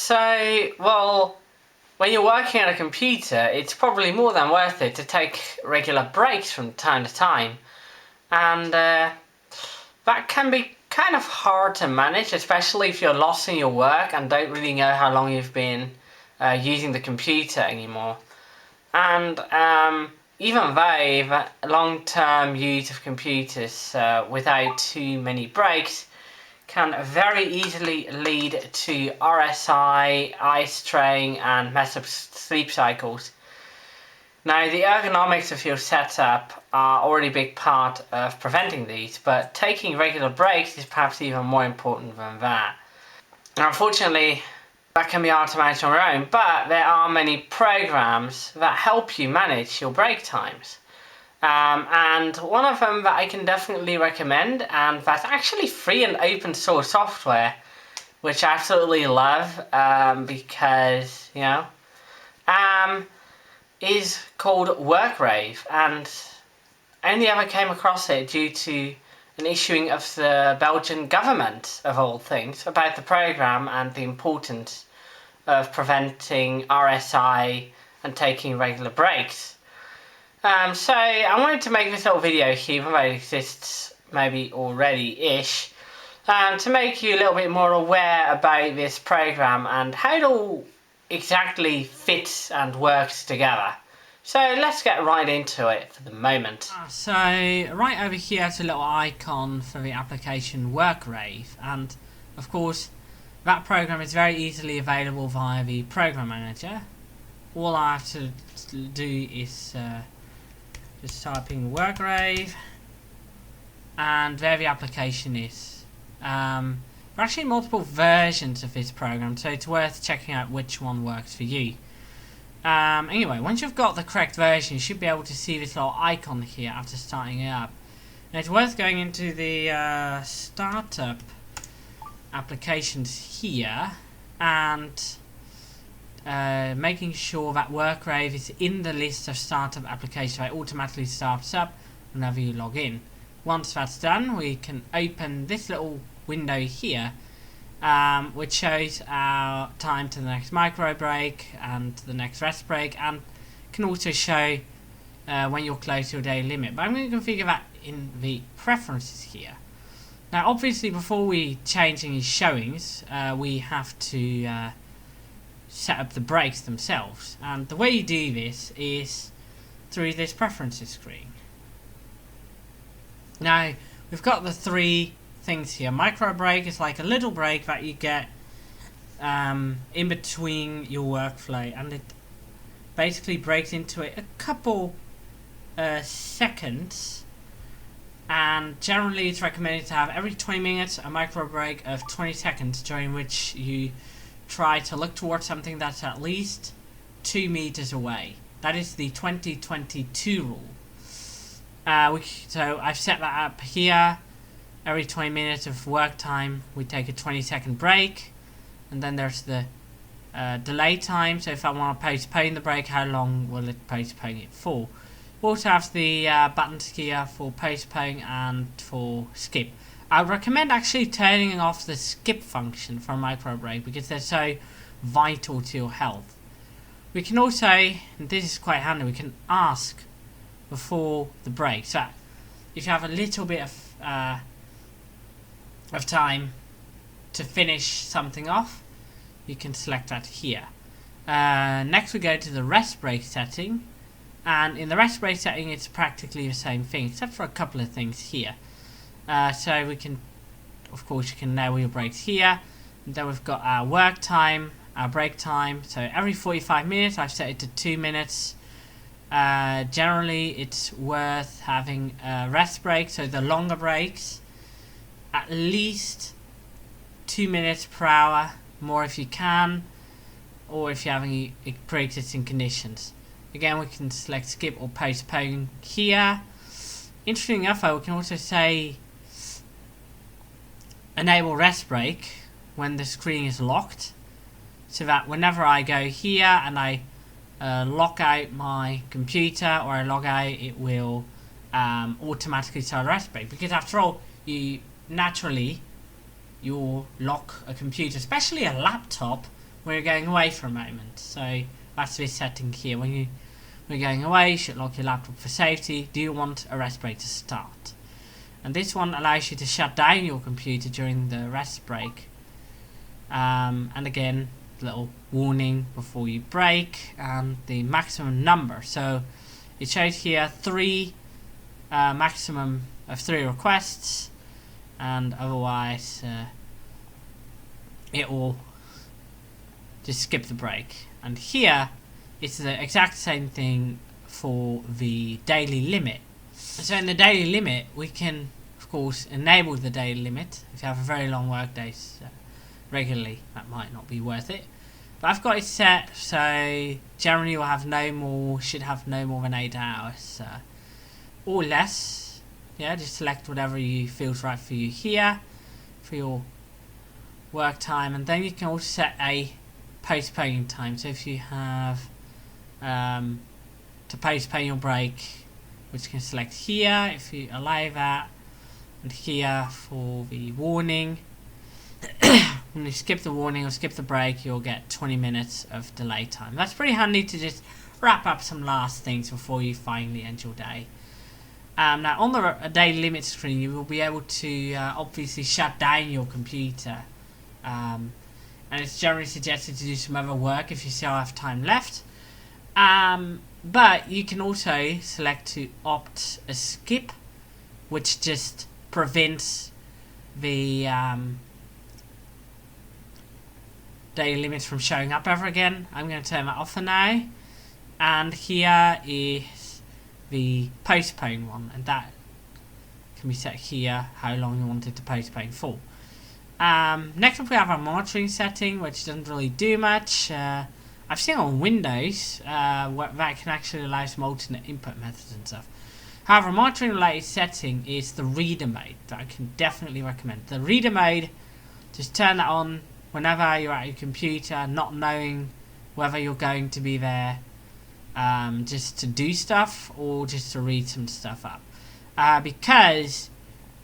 Well, when you're working on a computer, it's probably more than worth it to take regular breaks from time to time. And that can be kind of hard to manage, especially if you're lost in your work and don't really know how long you've been using the computer anymore. And even though that long-term use of computers without too many breaks can very easily lead to RSI, eye strain, and messed up sleep cycles. Now, the ergonomics of your setup are already a big part of preventing these, but taking regular breaks is perhaps even more important than that. Now, unfortunately, that can be hard to manage on your own, but there are many programs that help you manage your break times. And one of them that I can definitely recommend, and that's actually free and open source software, which I absolutely love because, is called Workrave, and I only ever came across it due to an issuing of the Belgian government, of all things, about the program and the importance of preventing RSI and taking regular breaks. So I wanted to make this little video here, even though it exists maybe already-ish, to make you a little bit more aware about this program and how it all exactly fits and works together. So let's get right into it for the moment. So right over here is a little icon for the application Workrave, and of course that program is very easily available via the program manager. All I have to do is just type in Workrave, and there the application is. There are actually multiple versions of this program, so it's worth checking out which one works for you. Anyway, once you've got the correct version, you should be able to see this little icon here after starting it up. And it's worth going into the startup applications here and making sure that Workrave is in the list of startup applications. So it automatically starts up whenever you log in. Once that's done, we can open this little window here, which shows our time to the next micro break and the next rest break, and can also show when you're close to your daily limit. But I'm going to configure that in the preferences here. Now, obviously, before we change any showings, we have to set up the breaks themselves, and the way you do this is through this preferences screen. Now, we've got the three things here. Micro break is like a little break that you get in between your workflow, and it basically breaks into it a couple seconds, and generally it's recommended to have every 20 minutes a micro break of 20 seconds during which you try to look towards something that's at least 2 meters away. That is the 20-22 rule. So I've set that up here. Every 20 minutes of work time we take a 20-second break, and then there's the delay time. So if I want to postpone the break, how long will it postpone it for? We also have the buttons here for postpone and for skip. I would recommend actually turning off the skip function for a micro break because they're so vital to your health. We can also, and this is quite handy, we can ask before the break. So if you have a little bit of time to finish something off, you can select that here. Next we go to the rest break setting, and in the rest break setting it's practically the same thing except for a couple of things here. So we can, of course, you can enable your breaks here, and then we've got our work time, our break time. So every 45 minutes I've set it to 2 minutes. Generally it's worth having a rest break, so the longer breaks, at least 2 minutes per hour, more if you can, or if you have any pre-existing conditions. Again, we can select skip or postpone here. Interesting enough, we can also say enable rest break when the screen is locked, so that whenever I go here and I lock out my computer or I log out, it will automatically start a rest break. Because after all, you'll lock a computer, especially a laptop, we're going away for a moment. So that's this setting here. When we're going away, you should lock your laptop for safety. Do you want a rest break to start? And this one allows you to shut down your computer during the rest break. And again, little warning before you break and the maximum number. So it shows here maximum of 3 requests, and otherwise it will just skip the break. And here it's the exact same thing for the daily limit. So in the daily limit, we can of course enable the daily limit. If you have a very long work days regularly, that might not be worth it. But I've got it set so generally you'll have should have no more than 8 hours or less. Yeah, just select whatever you feels right for you here for your work time, and then you can also set a postponing time. So if you have to postpone your break, which you can select here if you allow that, and here for the warning. When you skip the warning or skip the break, you'll get 20 minutes of delay time. That's pretty handy to just wrap up some last things before you finally end your day. Now on the daily limit screen, you will be able to obviously shut down your computer, and it's generally suggested to do some other work if you still have time left. But you can also select to opt a skip, which just prevents the daily limits from showing up ever again. I'm going to turn that off for now. And here is the postpone one, and that can be set here how long you want it to postpone for. Next up we have our monitoring setting, which doesn't really do much. I've seen on Windows that can actually allow some alternate input methods and stuff. However, a monitoring related setting is the reader mode that I can definitely recommend. The reader mode, just turn that on whenever you're at your computer, not knowing whether you're going to be there just to do stuff or just to read some stuff up. Because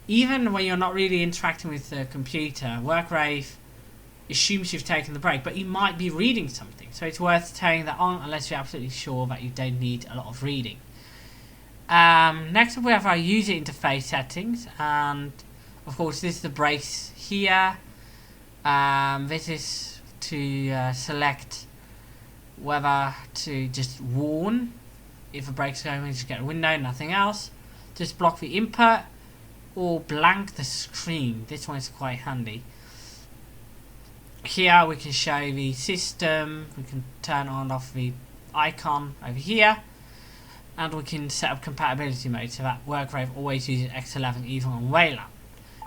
even when you're not really interacting with the computer, Workrave assumes you've taken the break, but you might be reading something. So it's worth turning that on unless you're absolutely sure that you don't need a lot of reading. Next up we have our user interface settings, and of course this is the breaks here. This is to select whether to just warn if a break's going, we just get a window, nothing else. Just block the input or blank the screen. This one is quite handy. Here we can show the system, we can turn on and off the icon over here, and we can set up compatibility mode so that Workrave always uses X11 even on Wayland.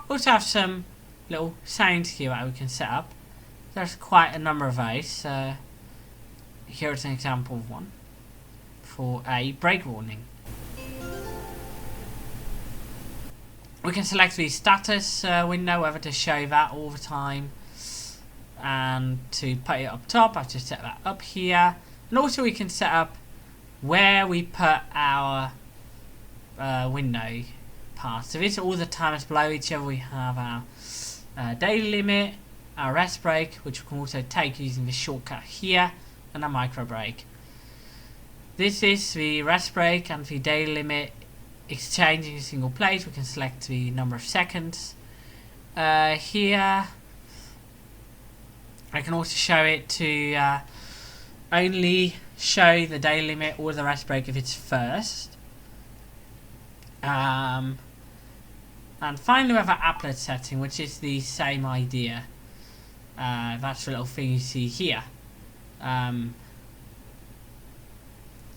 We also have some little sounds here that we can set up. There's quite a number of those. Here's an example of one for a break warning. We can select the status window, whether to show that all the time, and to put it up top. I've just set that up here, and also we can set up where we put our window path. So this is all the timers below each other. We have our daily limit, our rest break, which we can also take using the shortcut here, and a micro break. This is the rest break and the daily limit exchanging a single place. We can select the number of seconds. Here I can also show it to only show the daily limit or the rest break if it's first. And finally we have our applet setting, which is the same idea. That's the little thing you see here.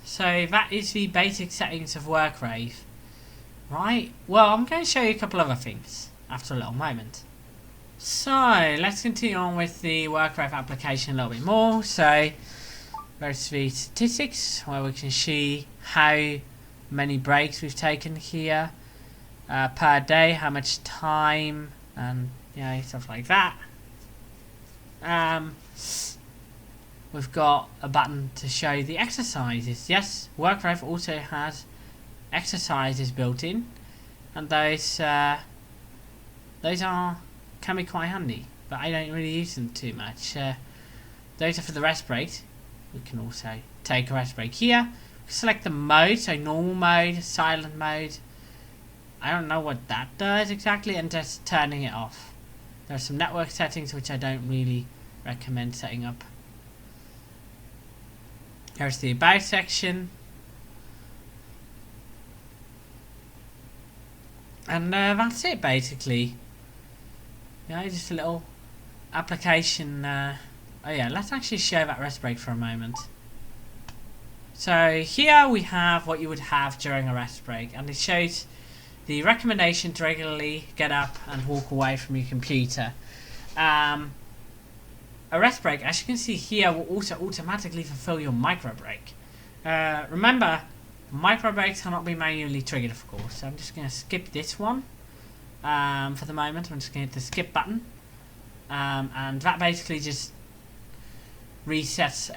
So that is the basic settings of Workrave. Right, well I'm going to show you a couple other things after a little moment. So let's continue on with the Workrave application a little bit more. So there's the statistics where we can see how many breaks we've taken here per day, how much time, and stuff like that. We've got a button to show the exercises. Yes, Workrave also has exercises built in, and those can be quite handy, but I don't really use them too much. The those are for the rest breaks. We can also take a rest break here. Select the mode, so normal mode, silent mode. I don't know what that does exactly, and just turning it off. There are some network settings which I don't really recommend setting up. Here's the about section. And that's it basically. Yeah, just a little application. Oh yeah, let's actually show that rest break for a moment. So here we have what you would have during a rest break, and it shows the recommendation to regularly get up and walk away from your computer. A rest break, as you can see here, will also automatically fulfill your micro break. Remember, micro breaks cannot be manually triggered, of course. So I'm just going to skip this one for the moment. I'm just going to hit the skip button, and that basically just resets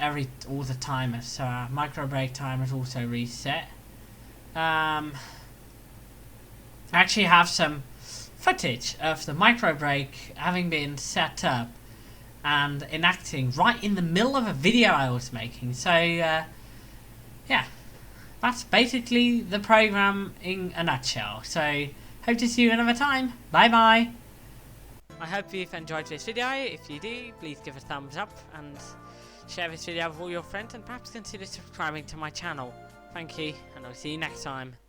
all the timers. So our micro break timer is also reset. I actually have some footage of the micro break having been set up and enacting right in the middle of a video I was making. So yeah, that's basically the program in a nutshell. So hope to see you another time. Bye bye. I hope you've enjoyed this video. If you do, please give a thumbs up and share this video with all your friends, and perhaps consider subscribing to my channel. Thank you, and I'll see you next time.